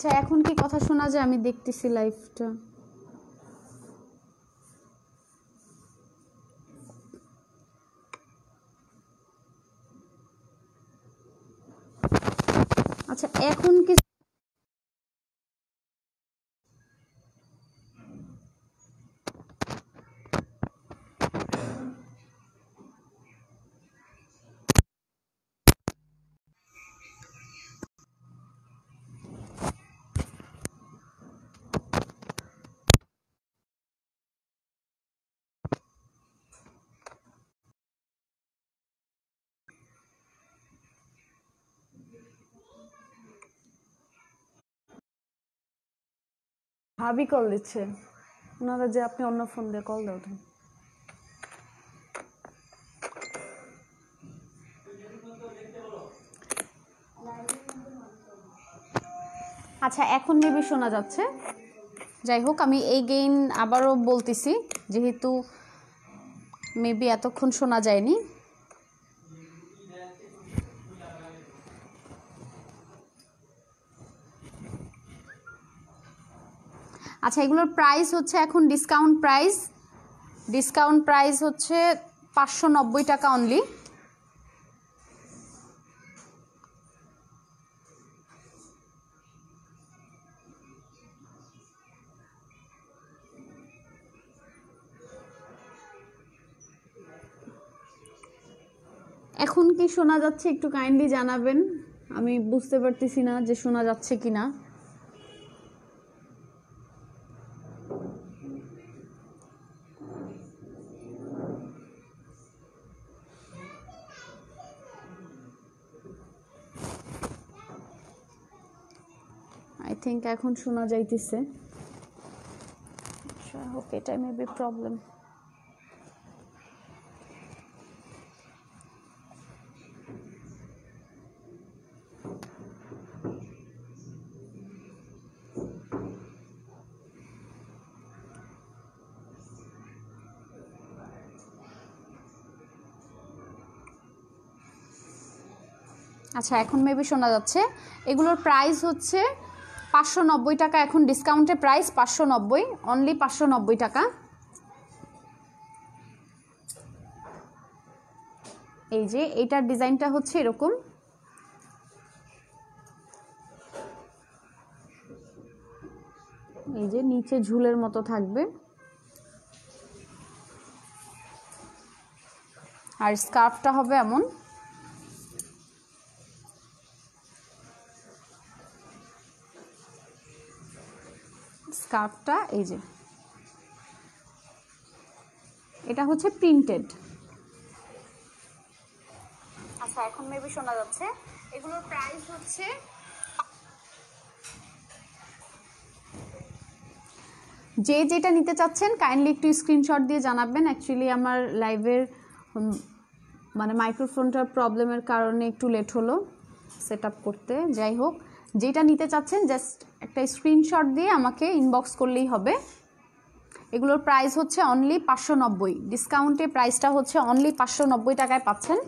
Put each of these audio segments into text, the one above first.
আচ্ছা এখন কি কথা শোনা যায়? আমি দেখতেছি লাইভটা। আচ্ছা এখন কি ভাবি কল দিচ্ছে ওনারা, যে আপনি অন্য ফোন দিয়ে কল দাও। আচ্ছা এখন মেবি শোনা যাচ্ছে। যাই হোক, আমি এই গেইন আবারও বলতেছি যেহেতু মেবি এতক্ষণ শোনা যায়নি। আচ্ছা এগুলোর প্রাইস হচ্ছে এখন ডিসকাউন্ট প্রাইস হচ্ছে 590 টাকা অনলি। এখন কি শোনা যাচ্ছে একটু কাইন্ডলি জানাবেন, আমি বুঝতে পারতেছি না যে শোনা যাচ্ছে কিনা। আই থিঙ্ক এখন শোনা যাইতেছে। ওকে, এটা মেবি প্রবলেম। আচ্ছা এখন মেবি শোনা যাচ্ছে। এগুলোর প্রাইস হচ্ছে 590 টাকা, এখন ডিসকাউন্টে প্রাইস 590, অনলি 590 টাকা। এই যে এইটার ডিজাইনটা হচ্ছে এরকম, এই যে নিচে ঝুলের মতো থাকবে, আর স্কার্ফটা হবে এমন। স্কার্ফটা এই যে এটা হচ্ছে প্রিন্টেড। আচ্ছা এখন মেবি শোনা যাচ্ছে। এগুলোর প্রাইস হচ্ছে, যে যেটা নিতে চাচ্ছেন কাইন্ডলি একটু স্ক্রিনশট দিয়ে জানাবেন। অ্যাকচুয়ালি আমার লাইভের মানে মাইক্রোফোনটার প্রবলেমের কারণে একটু লেট হলো সেট আপ করতে। যাই হোক, যেটা নিতে চাচ্ছেন জাস্ট একটা স্ক্রিনশট দিয়ে আমাকে ইনবক্স করলেই হবে। এগুলোর প্রাইস হচ্ছে অনলি 590, ডিসকাউন্টে প্রাইসটা হচ্ছে অনলি 590 টাকায় পাচ্ছেন।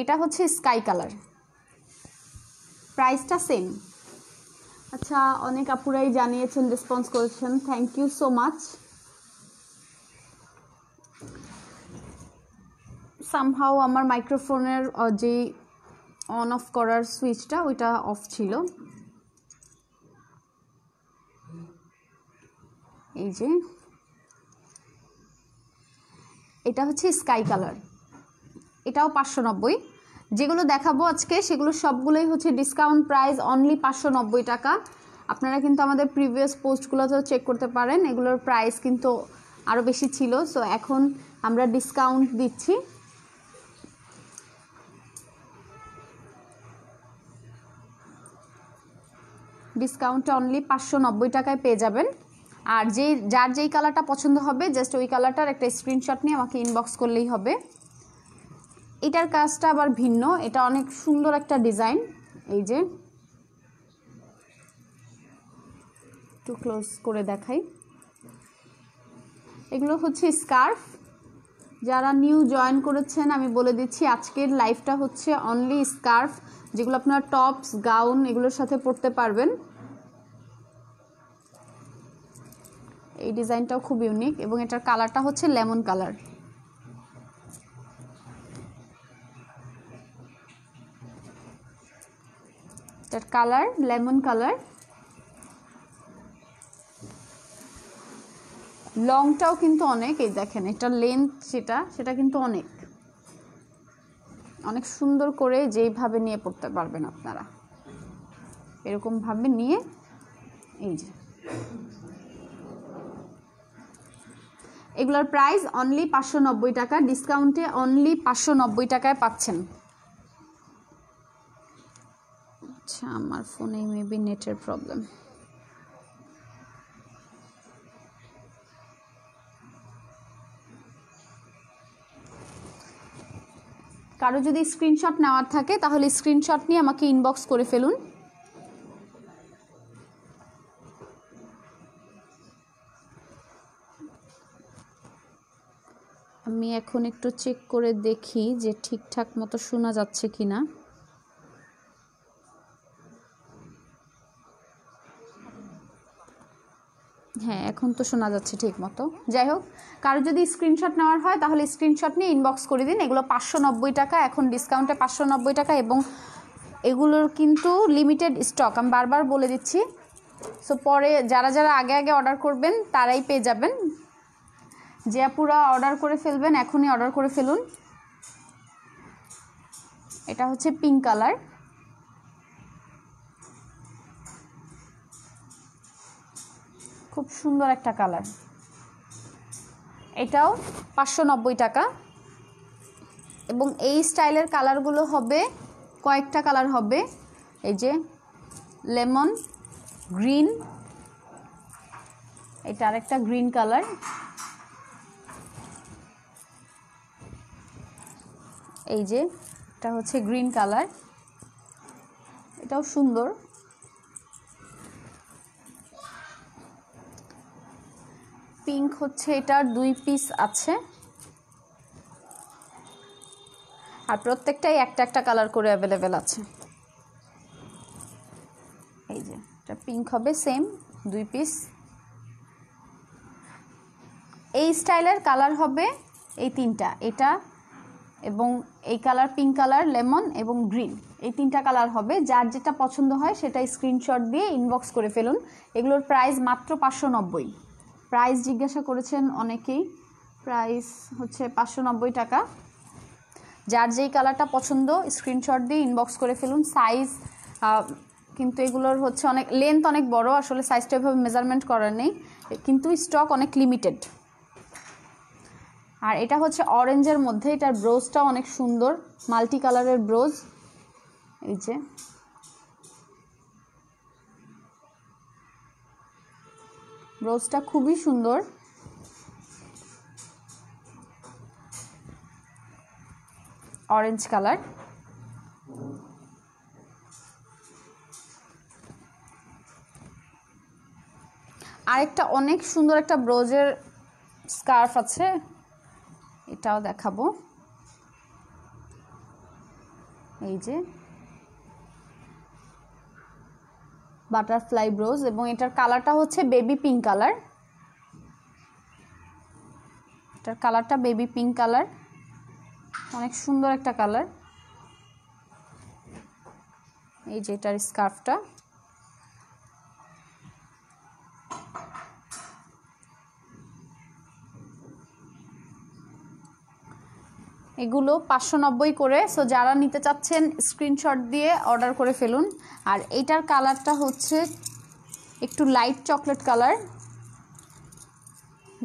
এটা হচ্ছে স্কাই কালার, প্রাইসটা সেম। আচ্ছা অনেক আপুরাই জানিয়েছেন, রেসপন্স করেছেন, thank you so much. Somehow আমার মাইক্রোফোনের যে অন অফ করার সুইচটা ওইটা অফ ছিল। এই যে এটা হচ্ছে স্কাই কালার, এটাও 590। যেগুলো দেখাবো আজকে সেগুলো সবগুলোই হচ্ছে ডিসকাউন্ট প্রাইস অনলি 590 টাকা। আপনারা কিন্তু আমাদের প্রিভিয়াস পোস্টগুলোতেও চেক করতে পারেন, এগুলোর প্রাইস কিন্তু আরও বেশি ছিল। সো এখন আমরা ডিসকাউন্ট দিচ্ছি। ডিসকাউন্টটা অনলি 590 টাকায় পেয়ে যাবেন। আর যার যেই কালারটা পছন্দ হবে জাস্ট ওই কালারটার একটা স্ক্রিনশট নিয়ে আমাকে ইনবক্স করলেই হবে। এটার কাজটা আবার ভিন্ন, এটা অনেক সুন্দর একটা ডিজাইন। এই যে একটু ক্লোজ করে দেখাই, এগুলো হচ্ছে স্কার্ফ। যারা নিউ জয়েন করেছেন আমি বলে দিচ্ছি আজকের লাইভটা হচ্ছে অনলি স্কার্ফ, যেগুলো আপনারা টপস গাউন এগুলোর সাথে পরতে পারবেন। এই ডিজাইনটাও খুব ইউনিক এবং এটার কালারটা হচ্ছে লেমন কালার। এটার কালার লেমন কালার। লংটাও কিন্তু অনেক, এই দেখেন এটার লেন্থ সেটা কিন্তু অনেক অনেক সুন্দর করে যেইভাবে নিয়ে পড়তে পারবেন আপনারা, এরকম ভাবে নিয়ে এই যে। এগুলোর প্রাইস অনলি 590 টাকা, ডিসকাউন্টে অনলি 590 টাকায় পাচ্ছেন। আচ্ছা আমার ফোনে মেবি নেটের প্রবলেম। কারো যদি স্ক্রিনশট নেওয়ার থাকে তাহলে স্ক্রিনশট নিয়ে আমাকে ইনবক্স করে ফেলুন। আমি এখন একটু চেক করে দেখি যে ঠিকঠাক মতো শোনা যাচ্ছে কিনা। হ্যাঁ এখন তো শোনা যাচ্ছে ঠিক মতো। যাই হোক, কারো যদি স্ক্রিনশট নেওয়ার হয় তাহলে স্ক্রিনশট নিয়ে ইনবক্স করে দিন। এগুলো 590 টাকা, এখন ডিসকাউন্টে 590 টাকা, এবং এগুলোর কিন্তু লিমিটেড স্টক, আমি বারবার বলে দিচ্ছি। সো পরে যারা যারা আগে আগে অর্ডার করবেন তারাই পেয়ে যাবেন। যে আপুরা অর্ডার করে ফেলবেন এখনই অর্ডার করে ফেলুন। এটা হচ্ছে পিঙ্ক কালার, খুব সুন্দর একটা কালার। এটাও 590 টাকা, এবং এই স্টাইলের কালারগুলো হবে কয়েকটা কালার হবে। এই যে লেমন গ্রিন, এটা আরেকটা গ্রিন কালার, এই যে এটা হচ্ছে গ্রিন কালার, এটাও সুন্দর। পিঙ্ক হচ্ছে এটার 2 পিস আছে, আর প্রত্যেকটাই একটা একটা কালার করে অ্যাভেলেবেল আছে। এই যে এটা পিঙ্ক হবে সেম 2 পিস। এই স্টাইলের কালার হবে এই তিনটা, এটা এবং এই কালার পিঙ্ক কালার, লেমন এবং গ্রিন, এই তিনটা কালার হবে। যার যেটা পছন্দ হয় সেটা স্ক্রিনশট দিয়ে ইনবক্স করে ফেলুন। এগুলোর প্রাইস মাত্র 590। প্রাইস জিজ্ঞাসা করেছেন অনেকেই, প্রাইস হচ্ছে 590 টাকা। যার যেই কালারটা পছন্দ স্ক্রিনশট দিয়ে ইনবক্স করে ফেলুন। সাইজ কিন্তু এগুলোর হচ্ছে অনেক লেন্থ অনেক বড়, আসলে সাইজটা এভাবে মেজারমেন্ট করার নেই, কিন্তু স্টক অনেক লিমিটেড। আর এটা হচ্ছে অরেঞ্জের মধ্যে, এটার ব্রোজটাও অনেক সুন্দর, মাল্টি কালারের ব্রোজ। এই যে ব্রোজটা খুবই সুন্দর, অরেঞ্জ কালার। আরেকটা অনেক সুন্দর একটা ব্রোজের স্কার্ফ আছে, এটাও দেখাবো। এই যে বাটারফ্লাই ব্রোজ, এবং এটার কালারটা হচ্ছে বেবি পিঙ্ক কালার। এটার কালারটা বেবি পিঙ্ক কালার, অনেক সুন্দর একটা কালার। এই যে এটার স্কার্ফটা, এগুলো 590 করে। সো যারা নিতে চাচ্ছেন স্ক্রিনশট দিয়ে অর্ডার করে ফেলুন। আর এইটার কালারটা হচ্ছে একটু লাইট চকলেট কালার।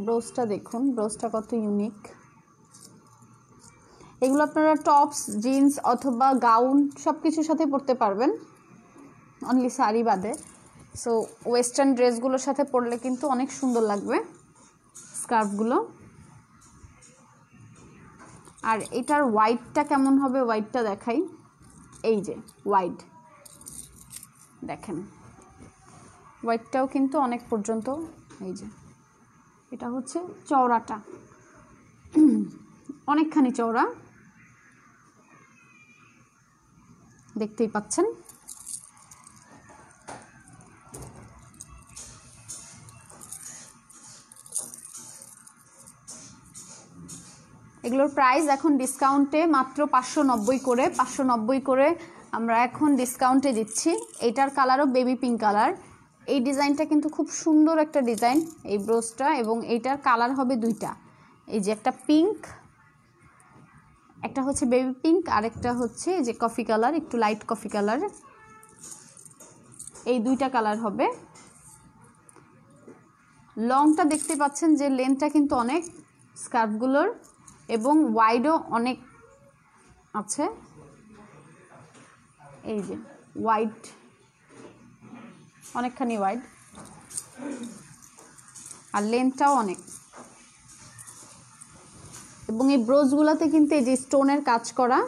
ব্রোজটা দেখুন, ব্রোজটা কত ইউনিক। এগুলো আপনারা টপস, জিন্স অথবা গাউন সব কিছুর সাথে পরতে পারবেন, অনলি শাড়ি বাদে। সো ওয়েস্টার্ন ড্রেসগুলোর সাথে পরলে কিন্তু অনেক সুন্দর লাগবে স্কার্ফগুলো। আর এটার হোয়াইটটা কেমন হবে, হোয়াইটটা দেখাই। এই যে হোয়াইট দেখেন, হোয়াইটটাও কিন্তু অনেক পর্যন্ত। এই যে এটা হচ্ছে চওড়াটা, অনেকখানি চওড়া, দেখতেই পাচ্ছেন। এগুলোর প্রাইস এখন ডিসকাউন্টে মাত্র 590 করে, 590 করে আমরা এখন ডিসকাউন্টে দিচ্ছি। এটার কালারও বেবি পিঙ্ক কালার। এই ডিজাইনটা কিন্তু খুব সুন্দর একটা ডিজাইন, এই ব্রোজটা, এবং এইটার কালার হবে দুইটা। এই যে একটা পিঙ্ক, একটা হচ্ছে বেবি পিঙ্ক, আর একটা হচ্ছে যে কফি কালার, একটু লাইট কফি কালার। এই দুইটা কালার হবে। লংটা দেখতে পাচ্ছেন যে লেন্থটা কিন্তু অনেক স্কার্ফগুলোর, এবং ওয়াইডও অনেক আছে। এই যে ওয়াইড, অনেকখানি ওয়াইড, আর লেন্থটাও অনেক। এবং এই ব্রোজগুলোতে কিন্তু এই যে স্টোনের কাজ করা।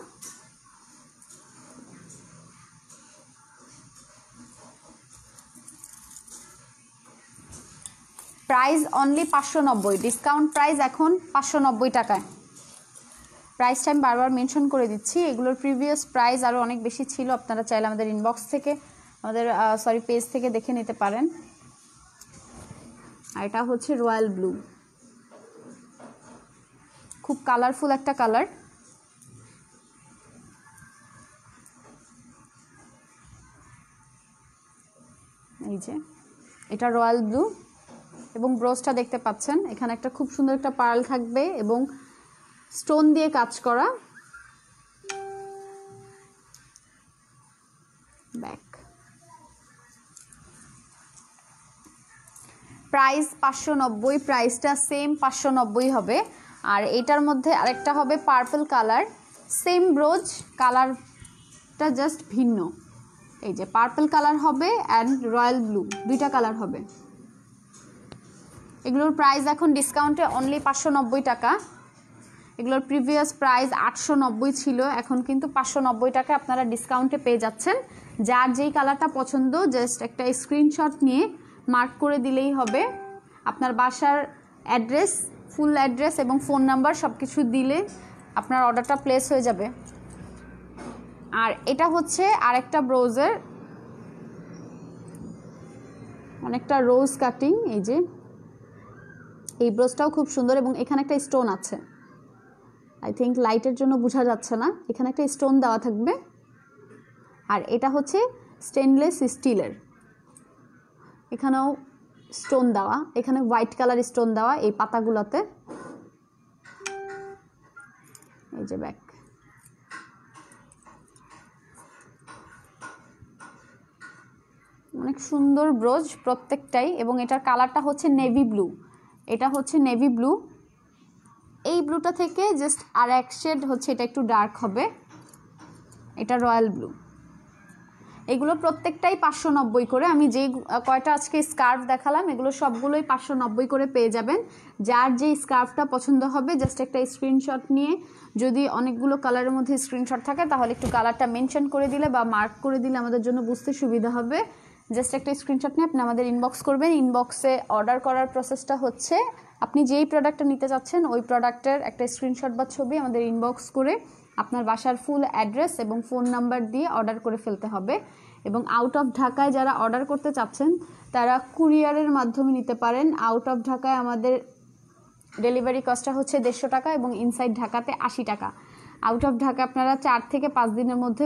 প্রাইস অনলি 590, ডিসকাউন্ট প্রাইস এখন 590 টাকায়। প্রাইসটা আমি বারবার মেনশন করে দিচ্ছি। এগুলোর প্রিভিয়াস প্রাইস আরও অনেক বেশি ছিল, আপনারা চাইলে আমাদের ইনবক্স থেকে, আমাদের পেজ থেকে দেখে নিতে পারেন। আর এটা হচ্ছে রয়্যাল ব্লু, খুব কালারফুল একটা কালার। এই যে এটা রয়্যাল ব্লু, এবং ব্রোজটা দেখতে পাচ্ছেন, এখানে একটা খুব সুন্দর একটা পার্ল থাকবে এবং স্টোন দিয়ে কাজ করা। ব্যাক প্রাইস 590, প্রাইসটা সেম 590 হবে। আর এটার মধ্যে আরেকটা হবে পার্পল কালার, সেম ব্রোজ, কালারটা জাস্ট ভিন্ন। এই যে পার্পল কালার হবে অ্যান্ড রয়্যাল ব্লু, দুইটা কালার হবে। এগুলোর প্রাইস এখন ডিসকাউন্টে অনলি 590 টাকা। এগুলোর প্রিভিয়াস প্রাইস 890 ছিল, এখন কিন্তু 590 টাকা আপনারা ডিসকাউন্টে পেয়ে যাচ্ছেন। যার যেই কালারটা পছন্দ জাস্ট একটা স্ক্রিনশট নিয়ে মার্ক করে দিলেই হবে। আপনার বাসার অ্যাড্রেস, ফুল অ্যাড্রেস এবং ফোন নাম্বার সব কিছু দিলে আপনার অর্ডারটা প্লেস হয়ে যাবে। আর এটা হচ্ছে আরেকটা ব্রোজের অনেকটা রোজ কাটিং। এই যে এই ব্রোজটাও খুব সুন্দর, এবং এখানে একটা স্টোন আছে, আই থিঙ্ক লাইটের জন্য বোঝা যাচ্ছে না, এখানে একটা স্টোন দেওয়া থাকবে। আর এটা হচ্ছে স্টেনলেস স্টিলের, এখানেও স্টোন দেওয়া, এখানে হোয়াইট কালার স্টোন দেওয়া এই পাতাগুলোতে। এই যে ব্যাক, অনেক সুন্দর ব্রোজ প্রত্যেকটাই, এবং এটার কালারটা হচ্ছে নেভি ব্লু। এটা হচ্ছে নেভি ব্লু, এই ব্লুটা থেকে জাস্ট আর এক শেড হচ্ছে, এটা একটু ডার্ক হবে, এটা রয়্যাল ব্লু। এগুলো প্রত্যেকটাই 590 করে। আমি যেই কয়টা আজকে স্কার্ফ দেখালাম এগুলো সবগুলোই 590 করে পেয়ে যাবেন। যার যে স্কার্ফটা পছন্দ হবে জাস্ট একটা স্ক্রিনশট নিয়ে, যদি অনেকগুলো কালারের মধ্যে স্ক্রিনশট থাকে তাহলে একটু কালারটা মেনশন করে দিলে বা মার্ক করে দিলে আমাদের জন্য বুঝতে সুবিধা হবে। জাস্ট একটা স্ক্রিনশট নিয়ে আপনি আমাদের ইনবক্স করবেন। ইনবক্সে অর্ডার করার প্রসেসটা হচ্ছে, আপনি যেই প্রোডাক্টটা নিতে চাচ্ছেন ওই প্রোডাক্টের একটা স্ক্রিনশট বা ছবি আমাদের ইনবক্স করে আপনার বাসার ফুল অ্যাড্রেস এবং ফোন নাম্বার দিয়ে অর্ডার করে ফেলতে হবে। এবং আউট অফ ঢাকায় যারা অর্ডার করতে চাচ্ছেন তারা কুরিয়ারের মাধ্যমে নিতে পারেন। আউট অফ ঢাকায় আমাদের ডেলিভারি কস্টটা হচ্ছে 150 টাকা এবং ইনসাইড ঢাকাতে 80 টাকা। আউট অফ ঢাকা আপনারা 4 থেকে 5 দিনের মধ্যে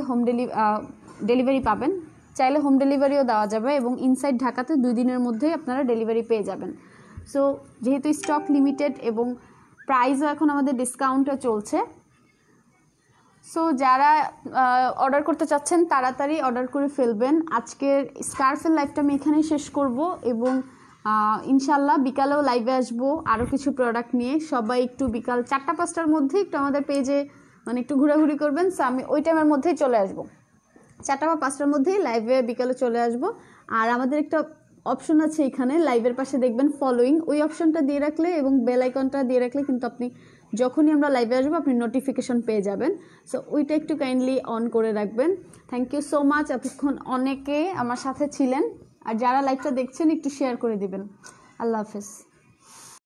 ডেলিভারি পাবেন, চাইলে হোম ডেলিভারিও দেওয়া যাবে, এবং ইনসাইড ঢাকাতে 2 দিনের মধ্যেই আপনারা ডেলিভারি পেয়ে যাবেন। সো যেহেতু স্টক লিমিটেড এবং প্রাইসও এখন আমাদের ডিসকাউন্টে চলছে, সো যারা অর্ডার করতে চাচ্ছেন তাড়াতাড়ি অর্ডার করে ফেলবেন। আজকের স্কার্ফের লাইভটা আমি এখানেই শেষ করব, এবং ইনশাল্লাহ বিকালেও লাইভে আসবো আরও কিছু প্রোডাক্ট নিয়ে। সবাই একটু বিকাল 4টা-5টার মধ্যে একটু আমাদের পেজে মানে একটু ঘোরাঘুরি করবেন, সো আমি ওই টাইমের মধ্যেই চলে আসবো, 4টা বা 5টার মধ্যেই লাইভে বিকালে চলে আসবো। আর আমাদের একটা অপশন আছে এখানে লাইভের পাশে দেখবেন ফলোয়িং, ওই অপশনটা দিয়ে রাখলে এবং বেল আইকনটা দিয়ে রাখলে কিন্তু আপনি যখনই আমরা লাইভে আসবো আপনি নোটিফিকেশন পেয়ে যাবেন। সো ওইটা একটু কাইন্ডলি অন করে রাখবেন। থ্যাংক ইউ সো মাচ, এতক্ষণ অনেকে আমার সাথে ছিলেন। আর যারা লাইভটা দেখছেন একটু শেয়ার করে দিবেন। আল্লাহ হাফেজ।